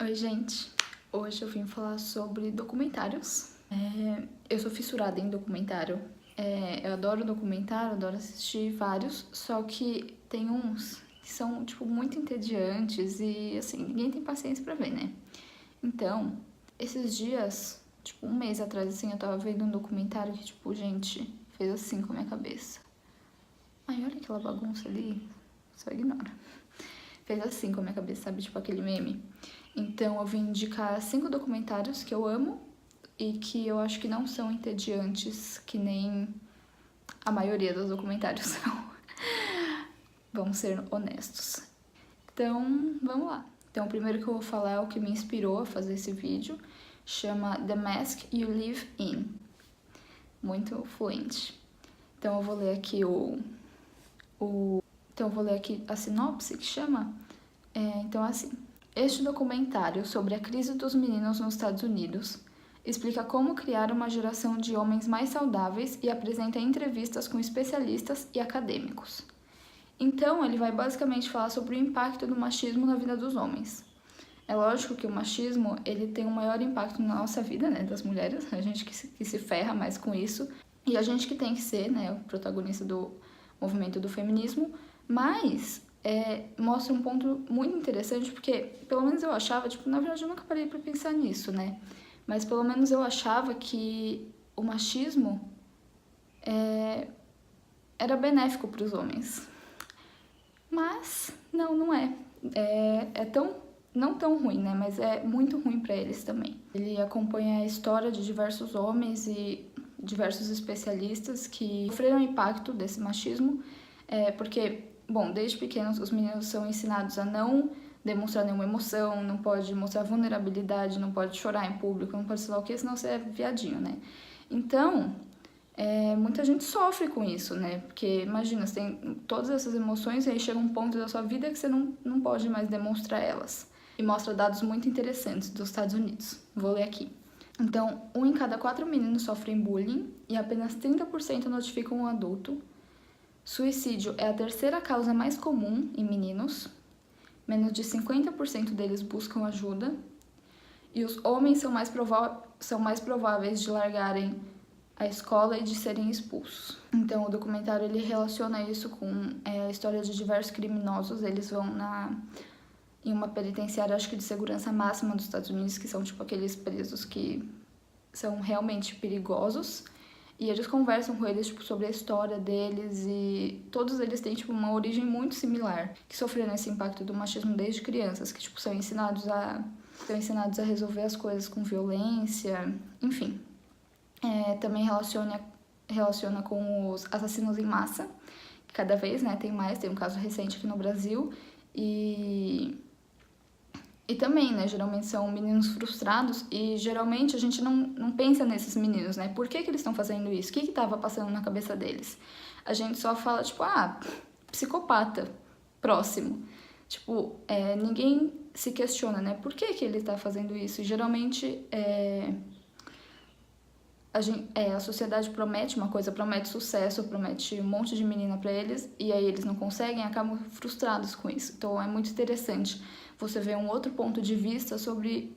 Oi, gente! Hoje eu vim falar sobre documentários. Eu sou fissurada em documentário. Eu adoro documentário, adoro assistir vários, só que tem uns que são, tipo, muito entediantes e, assim, ninguém tem paciência pra ver, né? Então, esses dias, tipo, um mês atrás, assim, eu tava vendo um documentário que, tipo, gente, fez assim com a minha cabeça. Ai, olha aquela bagunça ali, só ignora. Fez assim com a minha cabeça, sabe? Tipo aquele meme. Então eu vim indicar 5 documentários que eu amo e que eu acho que não são entediantes, que nem a maioria dos documentários são. Vamos ser honestos. Então, vamos lá. Então, o primeiro que eu vou falar é o que me inspirou a fazer esse vídeo. Chama The Mask You Live In. Muito fluente. Então, eu vou ler aqui Então, eu vou ler aqui a sinopse que chama. Então, assim. Este documentário sobre a crise dos meninos nos Estados Unidos explica como criar uma geração de homens mais saudáveis e apresenta entrevistas com especialistas e acadêmicos. Então, ele vai basicamente falar sobre o impacto do machismo na vida dos homens. É lógico que o machismo ele tem um maior impacto na nossa vida, né, das mulheres, a gente que se ferra mais com isso, e a gente que tem que ser, né, o protagonista do movimento do feminismo, mas mostra um ponto muito interessante, porque pelo menos eu achava, tipo, na verdade eu nunca parei pra pensar nisso, né, mas pelo menos eu achava que o machismo era benéfico para os homens. Mas não é. Não tão ruim, né? Mas é muito ruim para eles também. Ele acompanha a história de diversos homens e diversos especialistas que sofreram impacto desse machismo, porque, bom, desde pequenos os meninos são ensinados a não demonstrar nenhuma emoção, não pode mostrar vulnerabilidade, não pode chorar em público, não pode sei lá o que, senão você é viadinho, né? Então, muita gente sofre com isso, né? Porque, imagina, você tem todas essas emoções e aí chega um ponto da sua vida que você não pode mais demonstrar elas. E mostra dados muito interessantes dos Estados Unidos. Vou ler aqui. Então, 1 em cada 4 meninos sofrem bullying e apenas 30% notificam um adulto. Suicídio é a terceira causa mais comum em meninos. Menos de 50% deles buscam ajuda. E os homens são mais prováveis de largarem a escola e de serem expulsos. Então, o documentário ele relaciona isso com a história de diversos criminosos. Eles vão em uma penitenciária, acho que de segurança máxima dos Estados Unidos, que são tipo aqueles presos que são realmente perigosos. E eles conversam com eles tipo, sobre a história deles e todos eles têm tipo, uma origem muito similar, que sofreram esse impacto do machismo desde crianças, que tipo, são ensinados a resolver as coisas com violência, enfim. Também relaciona com os assassinos em massa, que cada vez tem mais, tem um caso recente aqui no Brasil, e também, né, geralmente são meninos frustrados e geralmente a gente não pensa nesses meninos, né, por que eles estão fazendo isso, o que estava passando na cabeça deles? A gente só fala, tipo, psicopata, próximo. Tipo, ninguém se questiona, né, por que ele tá fazendo isso? E geralmente, a sociedade promete uma coisa, promete sucesso, promete um monte de menina pra eles, e aí eles não conseguem, acabam frustrados com isso. Então é muito interessante você ver um outro ponto de vista sobre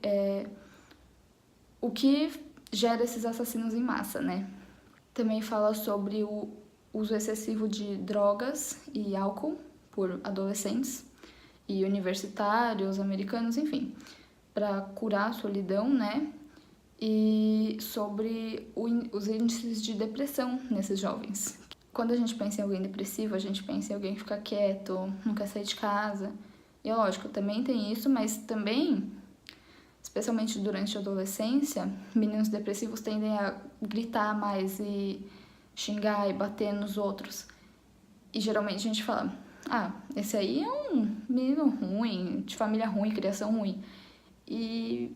o que gera esses assassinos em massa, né? Também fala sobre o uso excessivo de drogas e álcool por adolescentes e universitários, americanos, enfim, para curar a solidão, né? E sobre os índices de depressão nesses jovens. Quando a gente pensa em alguém depressivo, a gente pensa em alguém que fica quieto, não quer sair de casa. E é lógico, também tem isso, mas também, especialmente durante a adolescência, meninos depressivos tendem a gritar mais e xingar e bater nos outros. E geralmente a gente fala, esse aí é um menino ruim, de família ruim, criação ruim. E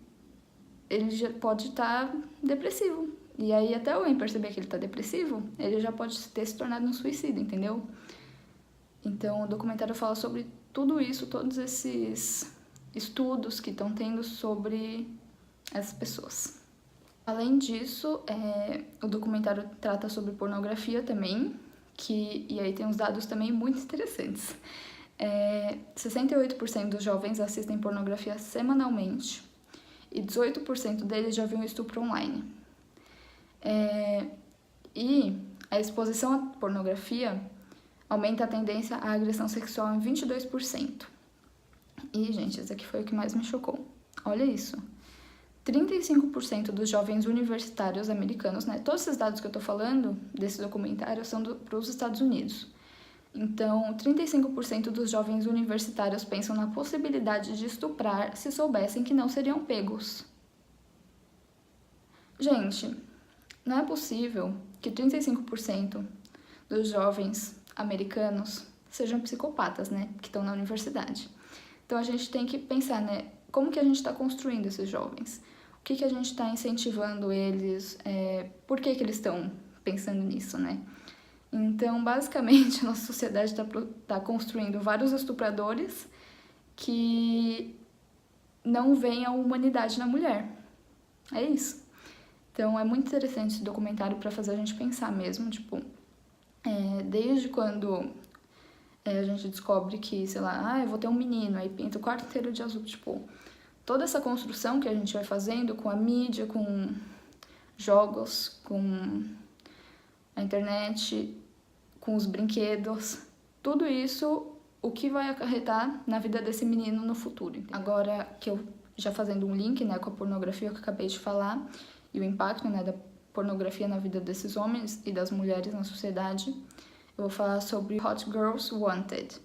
ele já pode estar depressivo. E aí, até alguém perceber que ele está depressivo, ele já pode ter se tornado um suicida, entendeu? Então, o documentário fala sobre tudo isso, todos esses estudos que estão tendo sobre essas pessoas. Além disso, o documentário trata sobre pornografia também, e aí tem uns dados também muito interessantes. 68% dos jovens assistem pornografia semanalmente e 18% deles já viram um estupro online. E a exposição à pornografia aumenta a tendência à agressão sexual em 22%. E, gente, esse aqui foi o que mais me chocou. Olha isso. 35% dos jovens universitários americanos, né? Todos esses dados que eu tô falando desse documentário são para os Estados Unidos. Então, 35% dos jovens universitários pensam na possibilidade de estuprar se soubessem que não seriam pegos. Gente, não é possível que 35% dos jovens americanos sejam psicopatas, né? Que estão na universidade. Então, a gente tem que pensar, né? Como que a gente está construindo esses jovens? O que a gente está incentivando eles? Por que eles estão pensando nisso, né? Então, basicamente, a nossa sociedade está construindo vários estupradores que não veem a humanidade na mulher. É isso. Então, é muito interessante esse documentário para fazer a gente pensar mesmo, tipo, desde quando a gente descobre que, sei lá, eu vou ter um menino, aí pinta o quarto inteiro de azul, tipo, toda essa construção que a gente vai fazendo com a mídia, com jogos, com a internet, com os brinquedos, tudo isso, o que vai acarretar na vida desse menino no futuro. Agora que eu já fazendo um link, né, com a pornografia que eu acabei de falar e o impacto, né, da pornografia na vida desses homens e das mulheres na sociedade, eu vou falar sobre Hot Girls Wanted.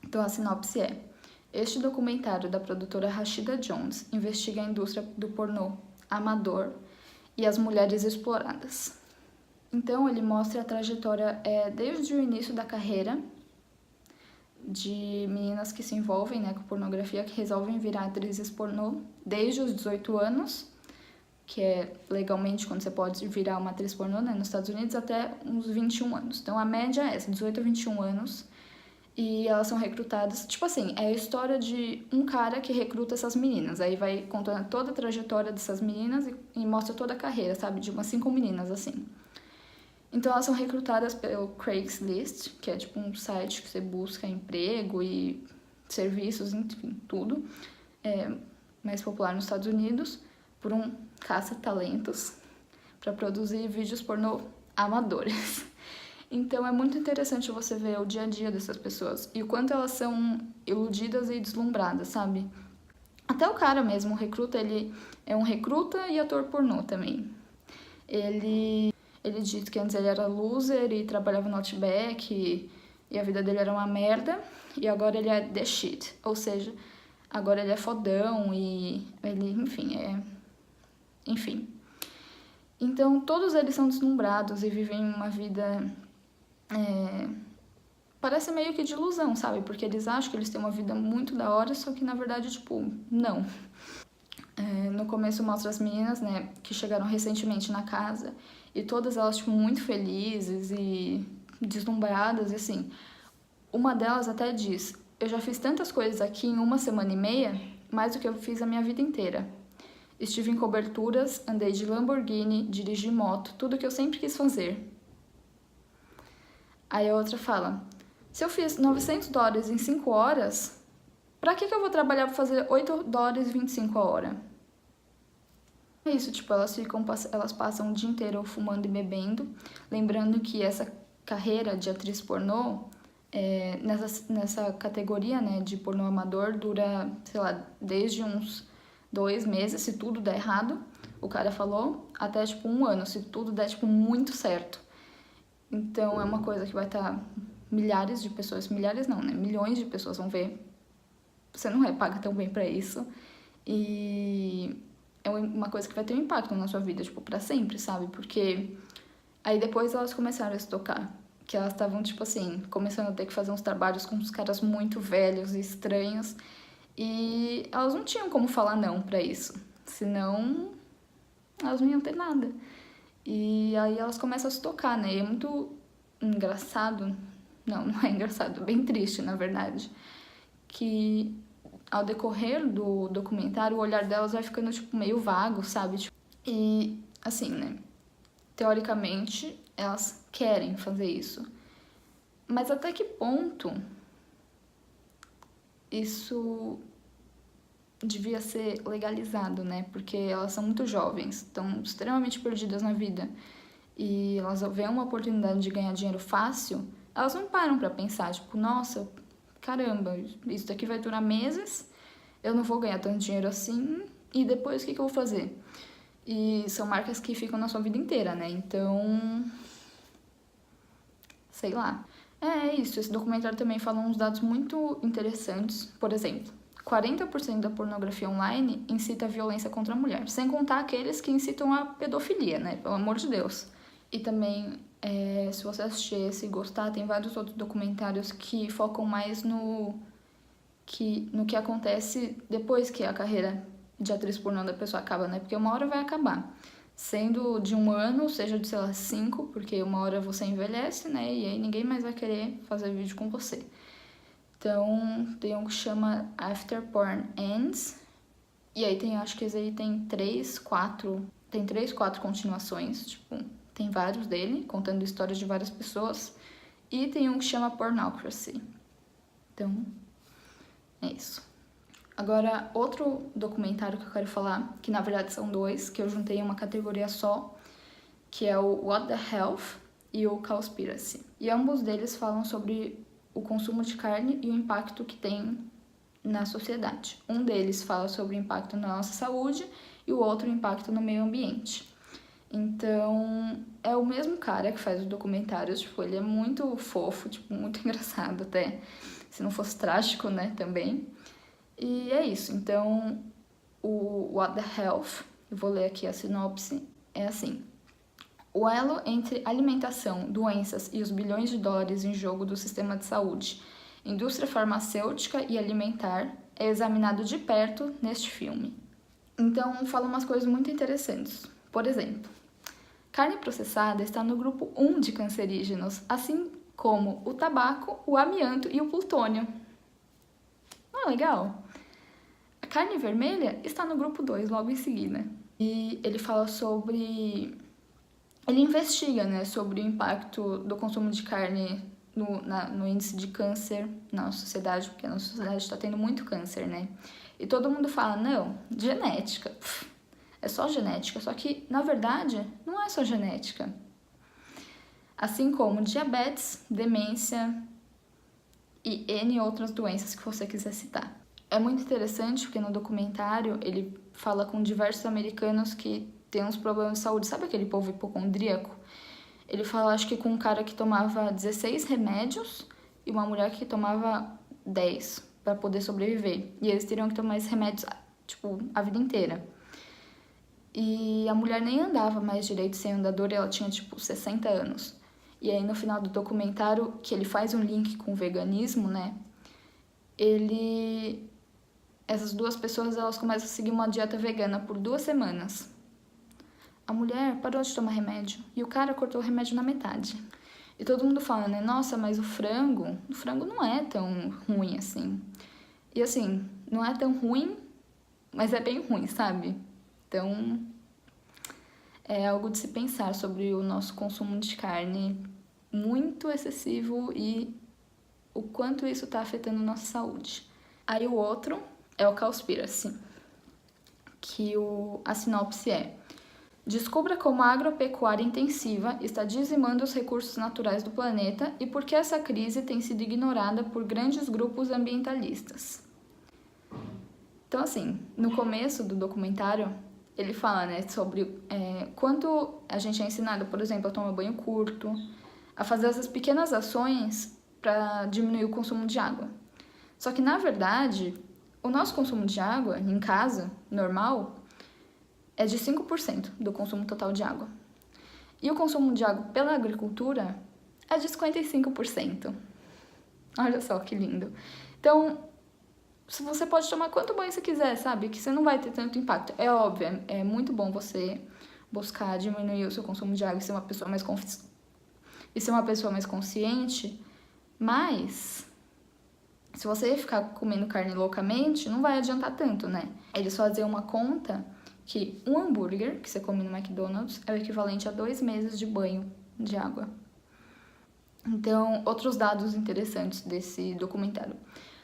Então a sinopse é: este documentário da produtora Rashida Jones investiga a indústria do pornô amador e as mulheres exploradas. Então, ele mostra a trajetória desde o início da carreira de meninas que se envolvem, né, com pornografia, que resolvem virar atrizes pornô desde os 18 anos, que é legalmente quando você pode virar uma atriz pornô, né, nos Estados Unidos, até uns 21 anos. Então, a média é essa, 18 a 21 anos. E elas são recrutadas, tipo assim, é a história de um cara que recruta essas meninas. Aí vai contando toda a trajetória dessas meninas e mostra toda a carreira, sabe? De umas 5 meninas, assim. Então, elas são recrutadas pelo Craigslist, que é tipo um site que você busca emprego e serviços, enfim, tudo. Mais popular nos Estados Unidos, por um caça-talentos para produzir vídeos pornô amadores. Então, é muito interessante você ver o dia a dia dessas pessoas e o quanto elas são iludidas e deslumbradas, sabe? Até o cara mesmo, o recruta, ele é um recruta e ator pornô também. Ele diz que antes ele era loser e trabalhava no Outback e a vida dele era uma merda, e agora ele é the shit, ou seja, agora ele é fodão e ele, enfim. Então, todos eles são deslumbrados e vivem uma vida, parece meio que de ilusão, sabe? Porque eles acham que eles têm uma vida muito da hora, só que na verdade, tipo, não. No começo mostra as meninas, né, que chegaram recentemente na casa e todas elas, tipo, muito felizes e deslumbradas, e assim, uma delas até diz: eu já fiz tantas coisas aqui em 1 semana e meia, mais do que eu fiz a minha vida inteira. Estive em coberturas, andei de Lamborghini, dirigi moto, tudo que eu sempre quis fazer. Aí a outra fala: se eu fiz $900 em 5 horas, pra que eu vou trabalhar pra fazer $8,25 a hora? É isso, tipo, elas passam o dia inteiro fumando e bebendo. Lembrando que essa carreira de atriz pornô, nessa categoria, né, de pornô amador, dura, sei lá, desde uns 2 meses, se tudo der errado, o cara falou, até, tipo, 1 ano, se tudo der, tipo, muito certo. Então, é uma coisa que vai estar milhares de pessoas, milhares não, né, milhões de pessoas vão ver. Você não paga tão bem pra isso. E é uma coisa que vai ter um impacto na sua vida, tipo, pra sempre, sabe? Porque aí depois elas começaram a se tocar, que elas estavam, tipo assim, começando a ter que fazer uns trabalhos com uns caras muito velhos e estranhos, e elas não tinham como falar não pra isso, senão elas não iam ter nada. E aí elas começam a se tocar, né? E é muito engraçado, não é engraçado, bem triste, na verdade, que ao decorrer do documentário, o olhar delas vai ficando, tipo, meio vago, sabe? E, assim, né? Teoricamente, elas querem fazer isso. Mas até que ponto isso devia ser legalizado, né? Porque elas são muito jovens, estão extremamente perdidas na vida e elas veem uma oportunidade de ganhar dinheiro fácil, elas não param pra pensar, tipo, nossa, caramba, isso daqui vai durar meses, eu não vou ganhar tanto dinheiro assim, e depois o que eu vou fazer? E são marcas que ficam na sua vida inteira, né? Então, sei lá. É isso, esse documentário também fala uns dados muito interessantes. Por exemplo, 40% da pornografia online incita a violência contra a mulher, sem contar aqueles que incitam a pedofilia, né? Pelo amor de Deus. E também, se você assistir esse e gostar, tem vários outros documentários que focam mais no que acontece depois que a carreira de atriz pornô da pessoa acaba, né? Porque uma hora vai acabar. Sendo de 1 ano, seja de, sei lá, 5, porque uma hora você envelhece, né? E aí ninguém mais vai querer fazer vídeo com você. Então, tem um que chama After Porn Ends. E aí tem, acho que esse aí tem 3, 4 continuações, tipo, tem vários dele, contando histórias de várias pessoas. E tem um que chama Pornocracy. Então, é isso. Agora, outro documentário que eu quero falar, que na verdade são 2, que eu juntei em uma categoria só, que é o What the Health e o Cowspiracy. E ambos deles falam sobre o consumo de carne e o impacto que tem na sociedade. Um deles fala sobre o impacto na nossa saúde e o outro o impacto no meio ambiente. Então, é o mesmo cara que faz os documentários, tipo, ele é muito fofo, tipo, muito engraçado até, se não fosse trágico, né, também. E é isso, então o What the Health, eu vou ler aqui a sinopse, é assim: o elo entre alimentação, doenças e os bilhões de dólares em jogo do sistema de saúde, indústria farmacêutica e alimentar é examinado de perto neste filme. Então fala umas coisas muito interessantes. Por exemplo, carne processada está no grupo 1 de cancerígenos, assim como o tabaco, o amianto e o plutônio. Não é legal? A carne vermelha está no grupo 2, logo em seguida. E ele fala sobre... Ele investiga, né, sobre o impacto do consumo de carne no índice de câncer na nossa sociedade, porque a nossa sociedade está tendo muito câncer, né? E todo mundo fala, não, genética, é só genética. Só que, na verdade, não é só genética. Assim como diabetes, demência e N outras doenças que você quiser citar. É muito interessante porque no documentário ele fala com diversos americanos que têm uns problemas de saúde. Sabe aquele povo hipocondríaco? Ele fala, acho que com um cara que tomava 16 remédios e uma mulher que tomava 10 para poder sobreviver. E eles teriam que tomar esses remédios, tipo, a vida inteira. E a mulher nem andava mais direito sem andador e ela tinha, tipo, 60 anos. E aí no final do documentário, que ele faz um link com o veganismo, né? Essas duas pessoas, elas começam a seguir uma dieta vegana por 2 semanas. A mulher parou de tomar remédio e o cara cortou o remédio na metade. E todo mundo fala, né? Nossa, mas o frango não é tão ruim assim. E assim, não é tão ruim, mas é bem ruim, sabe? Então, é algo de se pensar sobre o nosso consumo de carne muito excessivo e o quanto isso está afetando nossa saúde. Aí o outro é o Cowspiracy, que a sinopse é: descubra como a agropecuária intensiva está dizimando os recursos naturais do planeta e por que essa crise tem sido ignorada por grandes grupos ambientalistas. Então, assim, no começo do documentário, ele fala, né, sobre quanto a gente é ensinado, por exemplo, a tomar banho curto, a fazer essas pequenas ações para diminuir o consumo de água. Só que, na verdade, o nosso consumo de água em casa, normal, é de 5% do consumo total de água. E o consumo de água pela agricultura é de 55%. Olha só que lindo. Então, você pode tomar quanto banho você quiser, sabe? Que você não vai ter tanto impacto. É óbvio, é muito bom você buscar diminuir o seu consumo de água e ser uma pessoa mais consciente, mas se você ficar comendo carne loucamente, não vai adiantar tanto, né? Eles fazem uma conta que um hambúrguer que você come no McDonald's é o equivalente a 2 meses de banho de água. Então, outros dados interessantes desse documentário.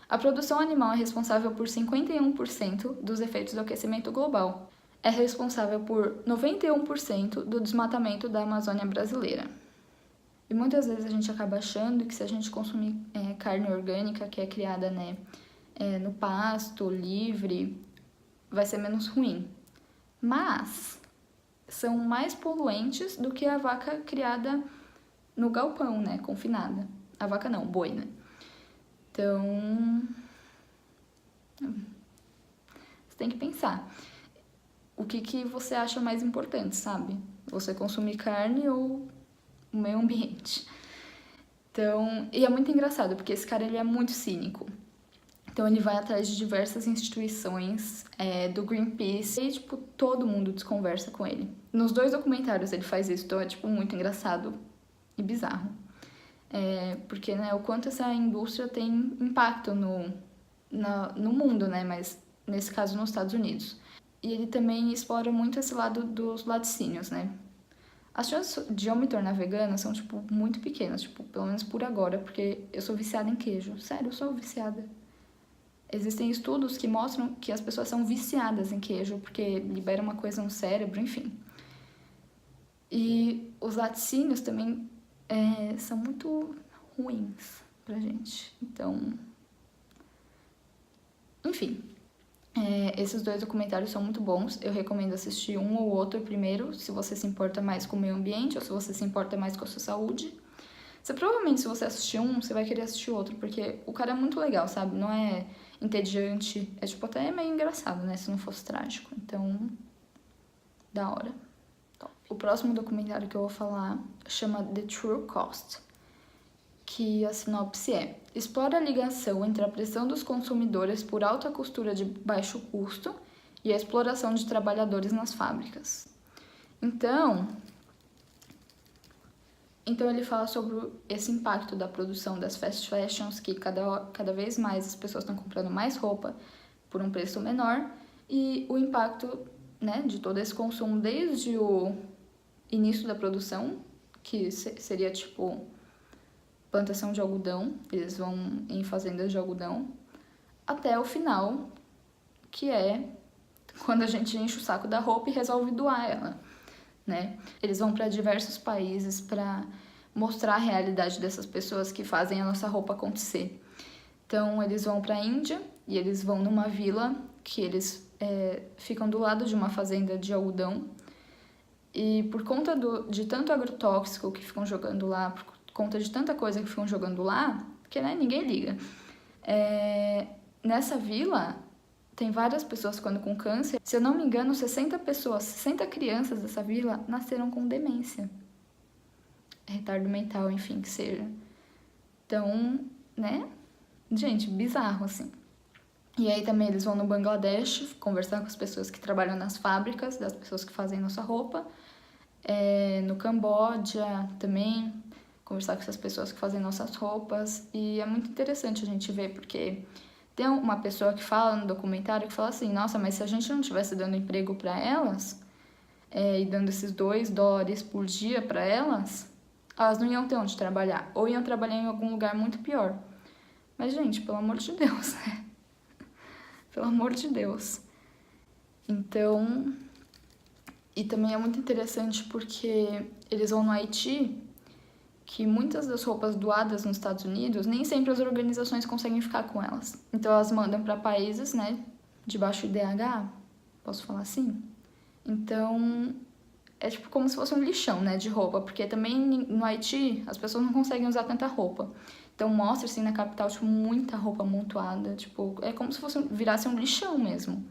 A produção animal é responsável por 51% dos efeitos do aquecimento global. É responsável por 91% do desmatamento da Amazônia brasileira. E muitas vezes a gente acaba achando que se a gente consumir carne orgânica, que é criada no pasto, livre, vai ser menos ruim. Mas são mais poluentes do que a vaca criada no galpão, né, confinada. A vaca não, o boi, né? Então, você tem que pensar. O que você acha mais importante, sabe? Você consumir carne ou o meio ambiente? Então, e é muito engraçado, porque esse cara, ele é muito cínico. Então, ele vai atrás de diversas instituições do Greenpeace e, tipo, todo mundo desconversa com ele. Nos 2 documentários ele faz isso, então é, tipo, muito engraçado e bizarro. Porque, né, o quanto essa indústria tem impacto no mundo, né, mas nesse caso nos Estados Unidos. E ele também explora muito esse lado dos laticínios, né. As chances de eu me tornar vegana são, tipo, muito pequenas, tipo, pelo menos por agora, porque eu sou viciada em queijo. Sério, eu sou viciada. Existem estudos que mostram que as pessoas são viciadas em queijo, porque libera uma coisa no cérebro, enfim. E os laticínios também são muito ruins pra gente. Então, enfim, esses 2 documentários são muito bons. Eu recomendo assistir um ou outro primeiro, se você se importa mais com o meio ambiente ou se você se importa mais com a sua saúde. Provavelmente, se você assistir um, você vai querer assistir outro, porque o cara é muito legal, sabe? Não é entediante, é tipo até meio engraçado, né? Se não fosse trágico. Então, da hora. O próximo documentário que eu vou falar chama The True Cost, que a sinopse explora a ligação entre a pressão dos consumidores por alta costura de baixo custo e a exploração de trabalhadores nas fábricas. Então ele fala sobre esse impacto da produção das fast fashions, que cada vez mais as pessoas estão comprando mais roupa por um preço menor, e o impacto, né, de todo esse consumo desde o início da produção, que seria tipo plantação de algodão, eles vão em fazendas de algodão, até o final, que é quando a gente enche o saco da roupa e resolve doar ela, né? Eles vão para diversos países para mostrar a realidade dessas pessoas que fazem a nossa roupa acontecer. Então, eles vão para a Índia e eles vão numa vila que eles ficam do lado de uma fazenda de algodão. E por conta de tanto agrotóxico que ficam jogando lá, por conta de tanta coisa que ficam jogando lá, porque, né, ninguém liga. Nessa vila, tem várias pessoas ficando com câncer. Se eu não me engano, 60 crianças dessa vila nasceram com demência. Retardo mental, enfim, que seja. Então, né? Gente, bizarro, assim. E aí também eles vão no Bangladesh conversar com as pessoas que trabalham nas fábricas, das pessoas que fazem nossa roupa. No Camboja também, conversar com essas pessoas que fazem nossas roupas. E é muito interessante a gente ver, porque tem uma pessoa que fala no documentário que fala assim, nossa, mas se a gente não estivesse dando emprego para elas, e dando esses $2 por dia para elas não iam ter onde trabalhar, ou iam trabalhar em algum lugar muito pior. Mas, gente, pelo amor de Deus, né? Pelo amor de Deus. Então, e também é muito interessante porque eles vão no Haiti, que muitas das roupas doadas nos Estados Unidos, nem sempre as organizações conseguem ficar com elas. Então, elas mandam para países, né, de baixo IDH, posso falar assim? Então, é tipo como se fosse um lixão, né, de roupa, porque também no Haiti as pessoas não conseguem usar tanta roupa. Então mostra assim na capital, tipo, muita roupa amontoada, tipo, é como se virasse um lixão mesmo.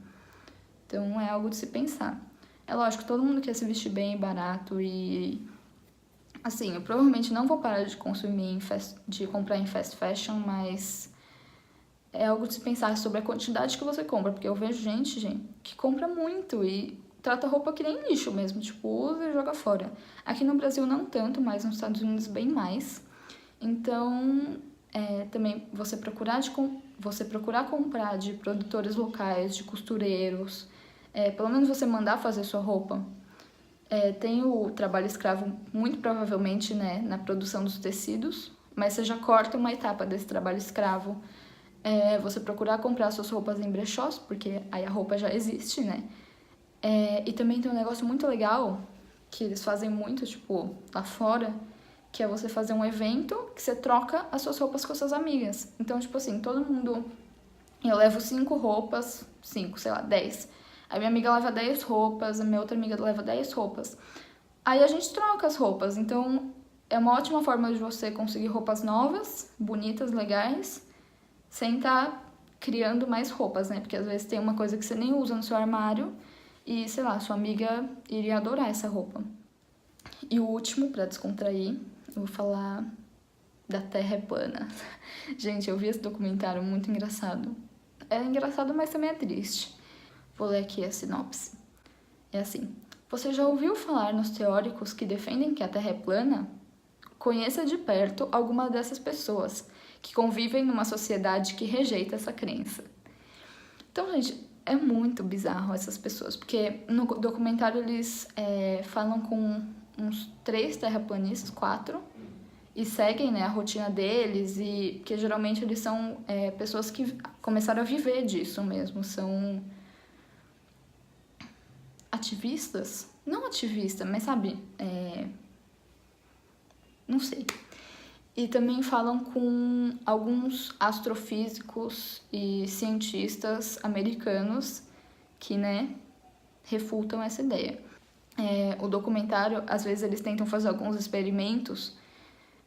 Então é algo de se pensar. É lógico, todo mundo quer se vestir bem, barato e assim, eu provavelmente não vou parar de consumir de comprar em fast fashion, mas é algo de se pensar sobre a quantidade que você compra, porque eu vejo gente que compra muito e trata a roupa que nem lixo mesmo, tipo, usa e joga fora. Aqui no Brasil não tanto, mas nos Estados Unidos bem mais. Então, também você procurar comprar de produtores locais, de costureiros, pelo menos você mandar fazer sua roupa. Tem o trabalho escravo, muito provavelmente, né, na produção dos tecidos, mas você já corta uma etapa desse trabalho escravo. você procurar comprar suas roupas em brechós, porque aí a roupa já existe, né? E também tem um negócio muito legal, que eles fazem muito, tipo, lá fora, que é você fazer um evento que você troca as suas roupas com as suas amigas. Então, tipo assim, todo mundo... Eu levo 5 roupas, 5, sei lá, 10. A minha amiga leva 10 roupas, a minha outra amiga leva 10 roupas. Aí a gente troca as roupas, então é uma ótima forma de você conseguir roupas novas, bonitas, legais, sem estar criando mais roupas, né? Porque às vezes tem uma coisa que você nem usa no seu armário e, sei lá, sua amiga iria adorar essa roupa. E o último, pra descontrair, eu vou falar da Terra é plana. Gente, eu vi esse documentário muito engraçado. É engraçado, mas também é triste. Vou ler aqui a sinopse. É assim: você já ouviu falar nos teóricos que defendem que a Terra é plana? Conheça de perto alguma dessas pessoas que convivem numa sociedade que rejeita essa crença. Então, gente, é muito bizarro essas pessoas, porque no documentário eles falam com uns 3 terraplanistas, 4, e seguem, né, a rotina deles, e porque geralmente eles são pessoas que começaram a viver disso mesmo, são ativistas? Não ativista, mas sabe, não sei. E também falam com alguns astrofísicos e cientistas americanos que, né, refutam essa ideia. O documentário, às vezes eles tentam fazer alguns experimentos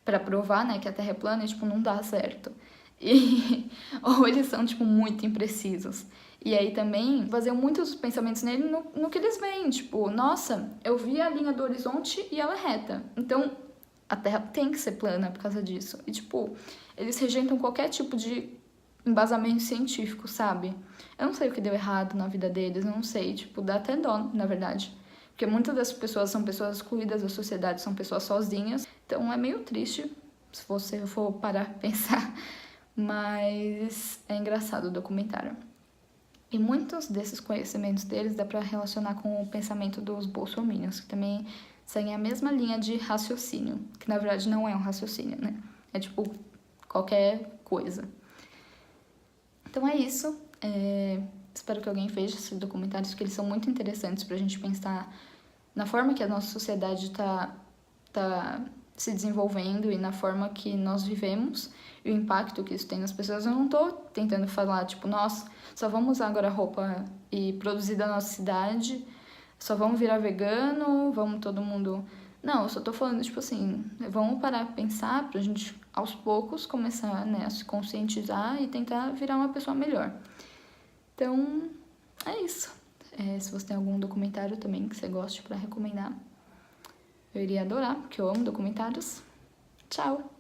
para provar, né, que a Terra é plana e, tipo, não dá certo. Ou eles são, tipo, muito imprecisos. E aí também baseam muitos pensamentos nele no que eles veem. Tipo, nossa, eu vi a linha do horizonte e ela é reta. Então, a Terra tem que ser plana por causa disso. E, tipo, eles rejeitam qualquer tipo de embasamento científico, sabe? Eu não sei o que deu errado na vida deles, eu não sei. Tipo, dá até dó, na verdade. Porque muitas das pessoas são pessoas excluídas da sociedade, são pessoas sozinhas. Então é meio triste, se você for parar pra pensar. Mas é engraçado o documentário. E muitos desses conhecimentos deles dá pra relacionar com o pensamento dos bolsominions, que também seguem a mesma linha de raciocínio. Que na verdade não é um raciocínio, né? É tipo qualquer coisa. Então é isso. Espero que alguém veja esses documentários, porque eles são muito interessantes pra gente pensar na forma que a nossa sociedade tá se desenvolvendo e na forma que nós vivemos e o impacto que isso tem nas pessoas. Eu não tô tentando falar, tipo, nossa, só vamos usar agora roupa e produzir da nossa cidade, só vamos virar vegano, vamos todo mundo... Não, eu só tô falando, tipo assim, vamos parar pra pensar pra gente, aos poucos, começar, né, a se conscientizar e tentar virar uma pessoa melhor. Então, é isso. Se você tem algum documentário também que você goste pra recomendar, eu iria adorar, porque eu amo documentários. Tchau!